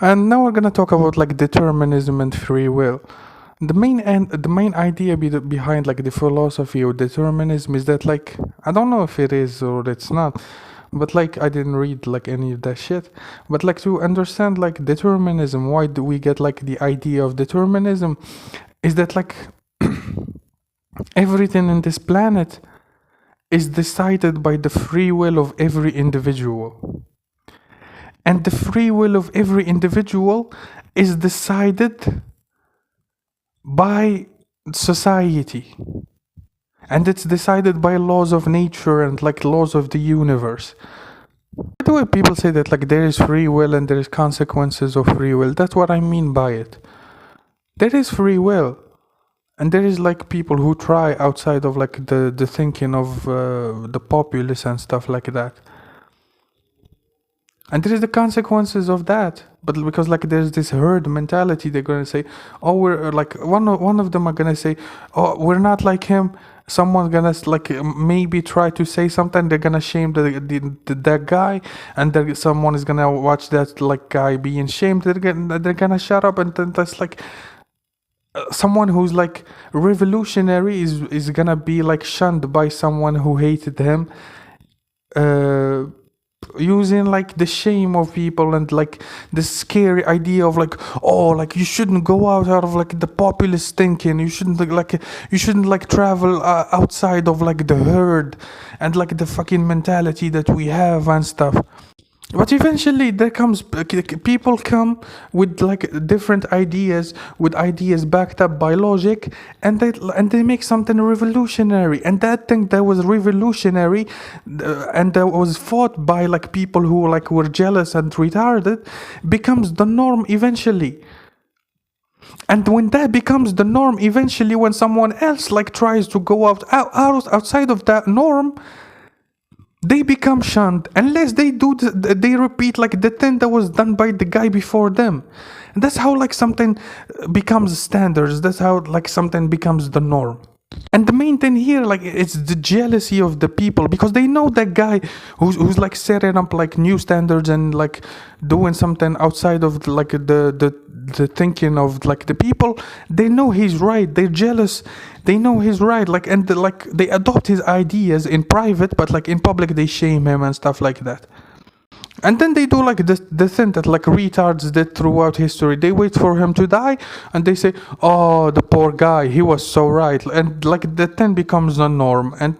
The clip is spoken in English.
And now we're gonna talk about like determinism and free will. The main idea behind like the philosophy of determinism is that like I don't know if it is or it's not, but like I didn't read like any of that shit. But like to understand like determinism, why do we get like the idea of determinism? Is that like everything in this planet is decided by the free will of every individual. And the free will of every individual is decided by society. And it's decided by laws of nature and like laws of the universe. By the way, people say that like there is free will and there is consequences of free will. That's what I mean by it. There is free will. And there is like people who try outside of like the thinking of the populace and stuff like that. And there is the consequences of that. But because like there's this herd mentality, they're gonna say, oh, we're like one of them are gonna say, oh, we're not like him. Someone's gonna like maybe try to say something. They're gonna shame that guy, and someone is gonna watch that like guy being shamed. They're gonna shut up, and then that's like someone who's like revolutionary is gonna be like shunned by someone who hated him. Using like the shame of people and like the scary idea of like, oh, like you shouldn't go out of like the populist thinking, you shouldn't like travel outside of like the herd and like the fucking mentality that we have and stuff. But eventually there comes people come with like different ideas, with ideas backed up by logic, and they make something revolutionary. And that thing that was revolutionary and that was fought by like people who like were jealous and retarded becomes the norm eventually. And when that becomes the norm eventually, when someone else like tries to go outside of that norm, they become shunned unless they repeat like the thing that was done by the guy before them. And that's how like something becomes standards. That's how like something becomes the norm. And the main thing here, like, it's the jealousy of the people, because they know that guy who's like setting up like new standards and like doing something outside of like the thinking of like the people. They know he's right. They're jealous. They know he's right. Like, and like they adopt his ideas in private, but like in public they shame him and stuff like that. And then they do like the thing that like retards did throughout history. They wait for him to die and they say, oh, the poor guy, he was so right. And like the thing becomes the norm. And